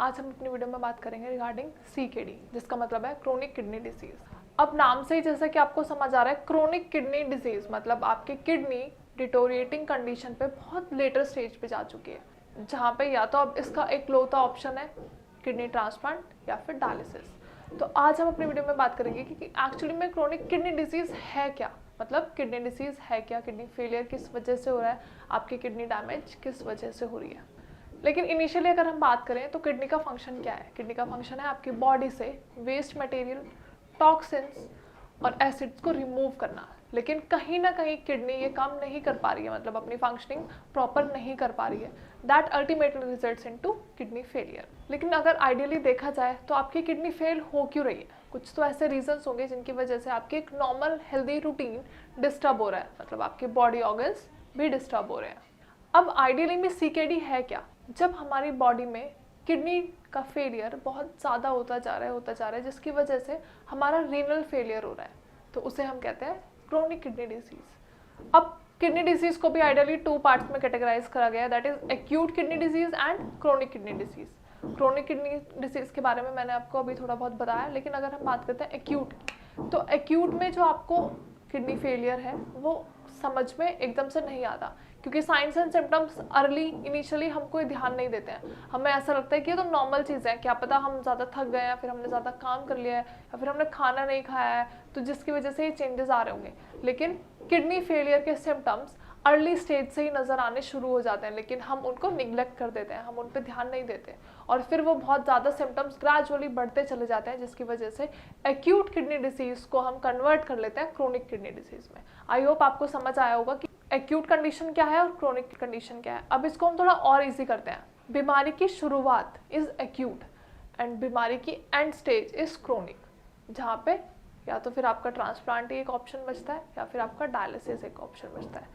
आज हम अपनी वीडियो में बात करेंगे रिगार्डिंग CKD, जिसका मतलब है क्रोनिक किडनी डिसीज। अब नाम से ही जैसा कि आपको समझ आ रहा है, क्रोनिक किडनी डिजीज मतलब आपकी किडनी डिटोरिएटिंग कंडीशन पे बहुत लेटर स्टेज पे जा चुकी है, जहाँ पे या तो अब इसका एक लौता ऑप्शन है किडनी ट्रांसप्लांट या फिर डायलिसिस। तो आज हम अपनी वीडियो में बात करेंगे कि एक्चुअली में क्रोनिक किडनी डिजीज है क्या, मतलब किडनी डिसीज है क्या, किडनी फेलियर किस वजह से हो रहा है, आपकी किडनी डैमेज किस वजह से हो रही है। लेकिन इनिशियली अगर हम बात करें तो किडनी का फंक्शन क्या है? किडनी का फंक्शन है आपकी बॉडी से वेस्ट मटेरियल, टॉक्सिन्स और एसिड्स को रिमूव करना। लेकिन कहीं ना कहीं किडनी ये काम नहीं कर पा रही है, मतलब अपनी फंक्शनिंग प्रॉपर नहीं कर पा रही है। That ultimately results into kidney failure. लेकिन अगर आइडियली देखा जाए तो आपकी किडनी फेल हो क्यों रही है? कुछ तो ऐसे रीजंस होंगे जिनकी वजह से आपकी एक नॉर्मल हेल्दी रूटीन डिस्टर्ब हो रहा है, मतलब आपके बॉडी ऑर्गन्स भी डिस्टर्ब हो रहे हैं। अब आइडियली में CKD है क्या? जब हमारी बॉडी में किडनी का फेलियर बहुत ज़्यादा होता जा रहा है जिसकी वजह से हमारा रीनल फेलियर हो रहा है, तो उसे हम कहते हैं क्रोनिक किडनी डिजीज। अब किडनी डिजीज को भी आइडियली 2 पार्ट्स में कैटेगराइज करा गया है, that is acute kidney disease and chronic kidney disease. Chronic kidney disease के बारे में मैंने आपको अभी थोड़ा बहुत बताया, लेकिन अगर हम बात करते हैं एक्यूट, तो एक्यूट में जो आपको किडनी फेलियर है वो समझ में एकदम से नहीं आता, क्योंकि science and symptoms early initially हम कोई ध्यान नहीं देते हैं। हमें ऐसा लगता है कि ये तो नॉर्मल चीज़ है, क्या पता हम ज़्यादा थक गए हैं, फिर हमने ज़्यादा काम कर लिया है, या फिर हमने खाना नहीं खाया है, तो जिसकी वजह से ये चेंजेस आ रहे होंगे। लेकिन किडनी फेलियर के सिम्टम्स अर्ली स्टेज से ही नज़र आने शुरू हो जाते हैं, लेकिन हम उनको निगलेक्ट कर देते हैं, हम उन पर ध्यान नहीं देते, और फिर वो बहुत ज़्यादा सिम्टम्स ग्रेजुअली बढ़ते चले जाते हैं, जिसकी वजह से एक्यूट किडनी डिसीज को हम कन्वर्ट कर लेते हैं क्रोनिक किडनी डिसीज में। आई होप आपको समझ आया होगा कि एक्यूट कंडीशन क्या है और क्रोनिक कंडीशन क्या है। अब इसको हम थोड़ा और इजी करते हैं। बीमारी की शुरुआत इज एक्यूट एंड बीमारी की एंड स्टेज इज क्रोनिक, जहाँ पे या तो फिर आपका ट्रांसप्लांट ही एक ऑप्शन बचता है या फिर आपका डायलिसिस एक ऑप्शन बचता है।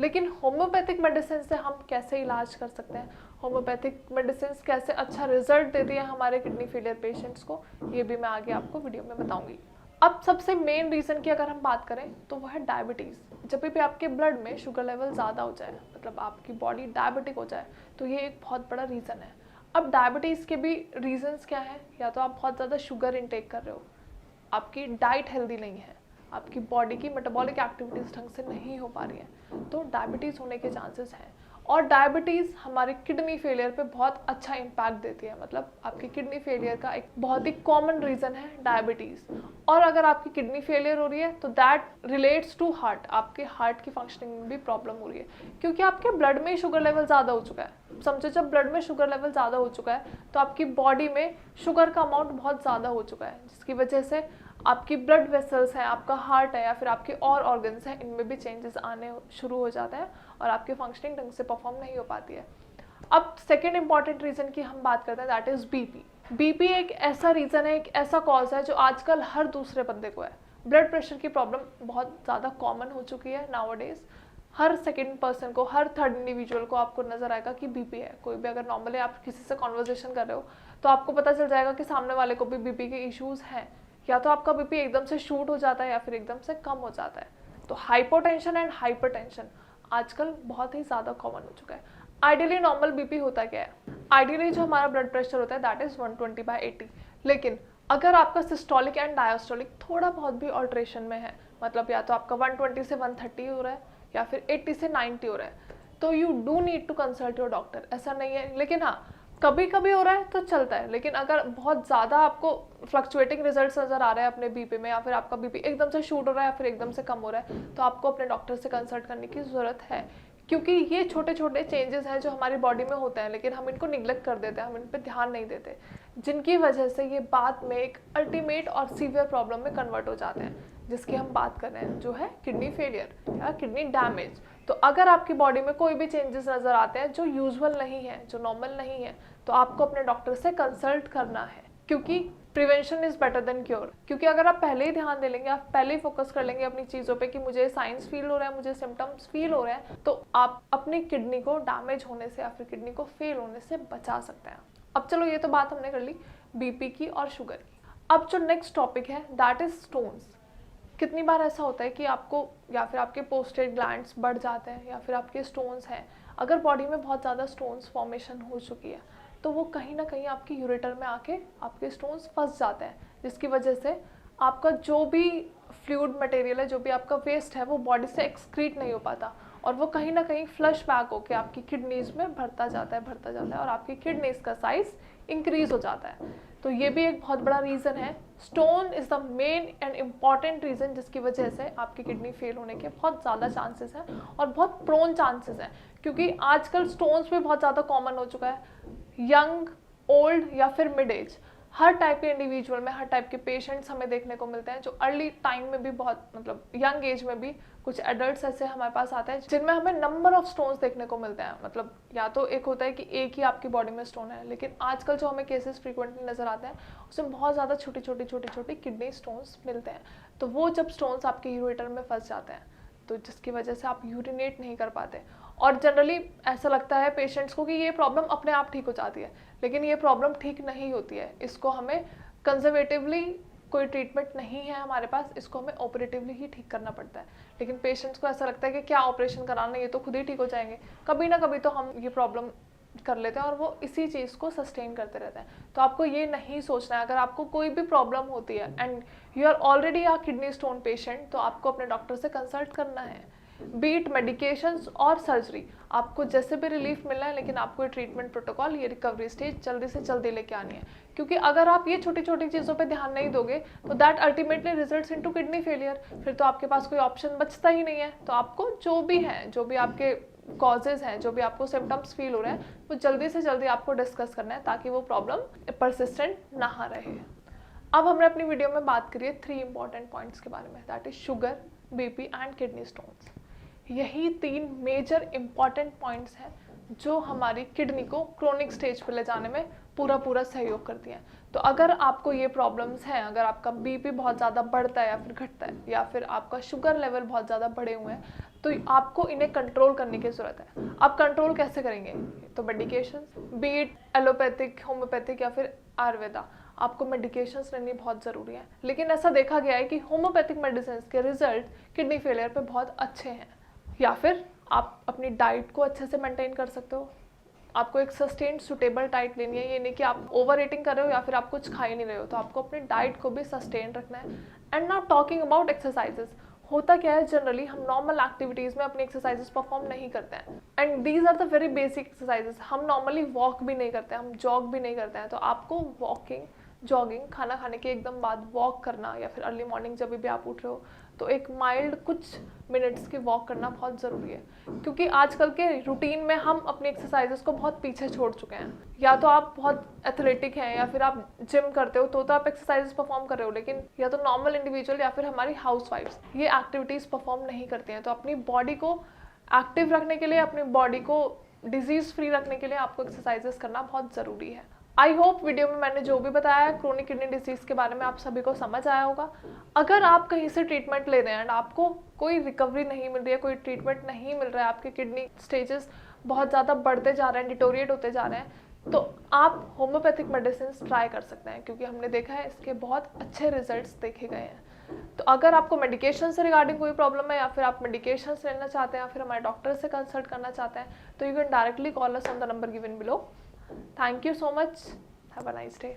लेकिन होम्योपैथिक मेडिसिन से हम कैसे इलाज कर सकते हैं, होम्योपैथिक मेडिसिन कैसे अच्छा रिजल्ट देती है हमारे किडनी फेलियर पेशेंट्स को, ये भी मैं आगे आपको वीडियो में बताऊंगी। अब सबसे मेन रीज़न की अगर हम बात करें तो वो है डायबिटीज़। जब भी आपके ब्लड में शुगर लेवल ज़्यादा हो जाए, मतलब आपकी बॉडी डायबिटिक हो जाए, तो ये एक बहुत बड़ा रीज़न है। अब डायबिटीज़ के भी रीजंस क्या हैं? या तो आप बहुत ज़्यादा शुगर इनटेक कर रहे हो, आपकी डाइट हेल्दी नहीं है, आपकी बॉडी की मेटाबॉलिक एक्टिविटीज़ ढंग से नहीं हो पा रही है, तो डायबिटीज़ होने के चांसेस हैं। और डायबिटीज़ हमारे किडनी फेलियर पे बहुत अच्छा इम्पैक्ट देती है, मतलब आपकी किडनी फेलियर का एक बहुत ही कॉमन रीज़न है डायबिटीज़। और अगर आपकी किडनी फेलियर हो रही है तो दैट रिलेट्स टू हार्ट, आपके हार्ट की फंक्शनिंग में भी प्रॉब्लम हो रही है, क्योंकि आपके ब्लड में शुगर लेवल ज़्यादा हो चुका है। समझो जब ब्लड में शुगर लेवल ज़्यादा हो चुका है तो आपकी बॉडी में शुगर का अमाउंट बहुत ज़्यादा हो चुका है, जिसकी वजह से आपकी ब्लड वेसल्स हैं, आपका हार्ट है या फिर आपके और ऑर्गन्स हैं, इनमें भी चेंजेस आने शुरू हो जाते हैं और आपकी फंक्शनिंग ढंग से परफॉर्म नहीं हो पाती है। अब सेकेंड इंपॉर्टेंट रीज़न की हम बात करते हैं, दैट इज़ बीपी। बीपी एक ऐसा रीज़न है, एक ऐसा कॉज है जो आजकल हर दूसरे बंदे को है। ब्लड प्रेशर की प्रॉब्लम बहुत ज़्यादा कॉमन हो चुकी है नाउअडेज। हर सेकेंड पर्सन को, हर थर्ड इंडिविजुअल को आपको नजर आएगा कि बीपी है। कोई भी अगर नॉर्मली आप किसी से कॉन्वर्जेशन कर रहे हो तो आपको पता चल जाएगा कि सामने वाले को भी बीपी के इश्यूज हैं, या तो आपका बीपी एकदम से शूट हो जाता है या फिर एकदम से कम हो जाता है। तो हाइपोटेंशन एंड हाइपरटेंशन आजकल बहुत ही ज़्यादा कॉमन हो चुका है। आइडियली नॉर्मल बीपी होता क्या है? आइडियली जो हमारा ब्लड प्रेशर होता है दैट इज़ 120/80, लेकिन अगर आपका सिस्टोलिक एंड डायस्टोलिक थोड़ा बहुत भी ऑल्ट्रेशन में है, मतलब या तो आपका 120 से 130 हो रहा है या फिर 80 से 90 हो रहा है, तो you do need to consult your doctor. ऐसा नहीं है, लेकिन हाँ कभी कभी हो रहा है तो चलता है। लेकिन अगर बहुत ज़्यादा आपको फ्लक्चुएटिंग रिजल्ट्स नज़र आ रहे हैं अपने बीपी में, या फिर आपका बीपी एकदम से शूट हो रहा है या फिर एकदम से कम हो रहा है, तो आपको अपने डॉक्टर से कंसल्ट करने की ज़रूरत है, क्योंकि ये छोटे छोटे चेंजेस हैं जो हमारी बॉडी में होते हैं, लेकिन हम इनको निगलेक्ट कर देते हैं, हम इन पर ध्यान नहीं देते, जिनकी वजह से ये बाद में एक अल्टीमेट और सीवियर प्रॉब्लम में कन्वर्ट हो जाते हैं, जिसकी हम बात कर रहे हैं, जो है किडनी फेलियर या किडनी डैमेज। तो अगर आपकी बॉडी में कोई भी चेंजेस नज़र आते हैं जो यूजुअल नहीं है, जो नॉर्मल नहीं है, तो आपको अपने डॉक्टर से कंसल्ट करना है, क्योंकि prevention is better than cure. क्योंकि अगर आप पहले ही ध्यान दे लेंगे, आप पहले ही फोकस कर लेंगे अपनी चीज़ों पे कि मुझे साइंस फील हो रहा है, मुझे सिम्टम्स फील हो रहे हैं, तो आप अपनी किडनी को डैमेज होने से या फिर किडनी को फेल होने से बचा सकते हैं। अब चलो ये तो बात हमने कर ली बीपी की और शुगर की। अब जो नेक्स्ट टॉपिक है दैट इज स्टोन्स। कितनी बार ऐसा होता है कि आपको या फिर आपके पोस्टेड ग्लैंड्स बढ़ जाते हैं या फिर आपके स्टोन्स हैं। अगर बॉडी में बहुत ज़्यादा स्टोन्स फॉर्मेशन हो चुकी है तो वो कहीं ना कहीं आपकी यूरेटर में आके आपके स्टोन्स फंस जाते हैं, जिसकी वजह से आपका जो भी फ्लूइड मटेरियल है, जो भी आपका वेस्ट है, वो बॉडी से एक्सक्रीट नहीं हो पाता और वो कहीं ना कहीं फ्लश बैक होकर आपकी किडनीज में भरता जाता है और आपकी किडनीज का साइज इंक्रीज हो जाता है। तो ये भी एक बहुत बड़ा रीज़न है। Stone is the main and important reason जिसकी वजह से आपकी किडनी फेल होने के बहुत ज़्यादा चांसेस हैं और बहुत प्रोन चांसेस हैं, क्योंकि आजकल स्टोन्स भी बहुत ज़्यादा कॉमन हो चुका है। यंग, ओल्ड या फिर मिड एज, हर टाइप के इंडिविजुअल में, हर टाइप के पेशेंट्स हमें देखने को मिलते हैं, जो अर्ली टाइम में भी बहुत मतलब यंग एज में भी कुछ एडल्ट्स ऐसे हमारे पास आते हैं जिनमें हमें नंबर ऑफ स्टोन्स देखने को मिलते हैं। मतलब या तो एक होता है कि एक ही आपकी बॉडी में स्टोन है, लेकिन आजकल जो हमें केसेस फ्रीक्वेंटली नजर आते हैं उसमें बहुत ज़्यादा छोटी छोटी किडनी स्टोन्स मिलते हैं। तो वो जब स्टोन्स आपके यूरेटर में फंस जाते हैं तो जिसकी वजह से आप यूरिनेट नहीं कर पाते, और जनरली ऐसा लगता है पेशेंट्स को कि ये प्रॉब्लम अपने आप ठीक हो जाती है, लेकिन ये प्रॉब्लम ठीक नहीं होती है। इसको हमें कंजर्वेटिवली कोई ट्रीटमेंट नहीं है हमारे पास, इसको हमें ऑपरेटिवली ही ठीक करना पड़ता है। लेकिन पेशेंट्स को ऐसा लगता है कि क्या ऑपरेशन कराना, ये तो खुद ही ठीक हो जाएंगे। कभी ना कभी तो हम ये प्रॉब्लम कर लेते हैं और वो इसी चीज़ को सस्टेन करते रहते हैं। तो आपको ये नहीं सोचना है, अगर आपको कोई भी प्रॉब्लम होती है and you are already a kidney stone patient, तो आपको अपने डॉक्टर से कंसल्ट करना है। बीट मेडिकेशंस और सर्जरी, आपको जैसे भी रिलीफ मिलना है, लेकिन आपको ये ट्रीटमेंट प्रोटोकॉल, ये रिकवरी स्टेज जल्दी से जल्दी लेके आनी है। क्योंकि अगर आप ये छोटी छोटी चीज़ों पे ध्यान नहीं दोगे तो that ultimately results into kidney failure. फिर तो आपके पास कोई ऑप्शन बचता ही नहीं है। तो आपको जो भी है, जो भी आपके कॉजेज हैं, जो भी आपको सिम्टम्स फील हो रहे हैं, वो जल्दी से जल्दी आपको डिस्कस करना है ताकि वो प्रॉब्लम परसिस्टेंट ना रहे। अब हमने अपनी वीडियो में बात करी है 3 इंपॉर्टेंट पॉइंट्स के बारे में, that is sugar, BP and kidney stones. यही 3 मेजर इंपॉर्टेंट पॉइंट्स हैं जो हमारी किडनी को क्रोनिक स्टेज पर ले जाने में पूरा सहयोग करती हैं। तो अगर आपको ये प्रॉब्लम्स हैं, अगर आपका बीपी बहुत ज़्यादा बढ़ता है या फिर घटता है, या फिर आपका शुगर लेवल बहुत ज़्यादा बढ़े हुए हैं, तो आपको इन्हें कंट्रोल करने की ज़रूरत है। आप कंट्रोल कैसे करेंगे? तो मेडिकेशन, बीट एलोपैथिक, होम्योपैथिक या फिर आयुर्वेदा, आपको मेडिकेशंस लेनी बहुत ज़रूरी है। लेकिन ऐसा देखा गया है कि होम्योपैथिक मेडिसिन के रिजल्ट किडनी फेलियर पे बहुत अच्छे हैं। या फिर आप अपनी डाइट को अच्छे से मेंटेन कर सकते हो। आपको एक सस्टेन्ड सुटेबल डाइट लेनी है, ये नहीं कि आप ओवर ईटिंग कर रहे हो या फिर आप कुछ खा ही नहीं रहे हो। तो आपको अपनी डाइट को भी सस्टेन रखना है। And now talking about exercises, होता क्या है, जनरली हम नॉर्मल एक्टिविटीज़ में अपनी एक्सरसाइजेस परफॉर्म नहीं करते हैं, and these are the very basic exercises. हम नॉर्मली वॉक भी नहीं करते हैं, हम जॉग भी नहीं करते हैं। तो आपको वॉकिंग, जॉगिंग, खाना खाने के एकदम बाद वॉक करना, या फिर अर्ली मॉर्निंग जब भी आप उठ रहे हो तो एक माइल्ड कुछ मिनट्स की वॉक करना बहुत ज़रूरी है। क्योंकि आजकल के रूटीन में हम अपनी एक्सरसाइजेस को बहुत पीछे छोड़ चुके हैं। या तो आप बहुत एथलेटिक हैं या फिर आप जिम करते हो तो आप एक्सरसाइजेस परफॉर्म कर रहे हो, लेकिन या तो नॉर्मल इंडिविजुअल या फिर हमारी हाउसवाइफ्स ये एक्टिविटीज़ परफॉर्म नहीं करती हैं। तो अपनी बॉडी को एक्टिव रखने के लिए, अपनी बॉडी को डिजीज़ फ्री रखने के लिए आपको एक्सरसाइजेस करना बहुत ज़रूरी है। आई होप वीडियो में मैंने जो भी बताया है क्रोनिक किडनी डिसीज़ के बारे में आप सभी को समझ आया होगा। अगर आप कहीं से ट्रीटमेंट ले रहे हैं एंड आपको कोई रिकवरी नहीं मिल रही है, कोई ट्रीटमेंट नहीं मिल रहा है, आपके किडनी स्टेजेस बहुत ज़्यादा बढ़ते जा रहे हैं, डिटोरिएट होते जा रहे हैं, तो आप होम्योपैथिक मेडिसिन ट्राई कर सकते हैं, क्योंकि हमने देखा है इसके बहुत अच्छे रिजल्ट्स देखे गए हैं। तो अगर आपको मेडिकेशन से रिगार्डिंग कोई प्रॉब्लम है, या फिर आप मेडिकेशन लेना चाहते हैं, या फिर हमारे डॉक्टर से कंसल्ट करना चाहते हैं, तो you can directly call us on the number given below. Thank you so much. Have a nice day.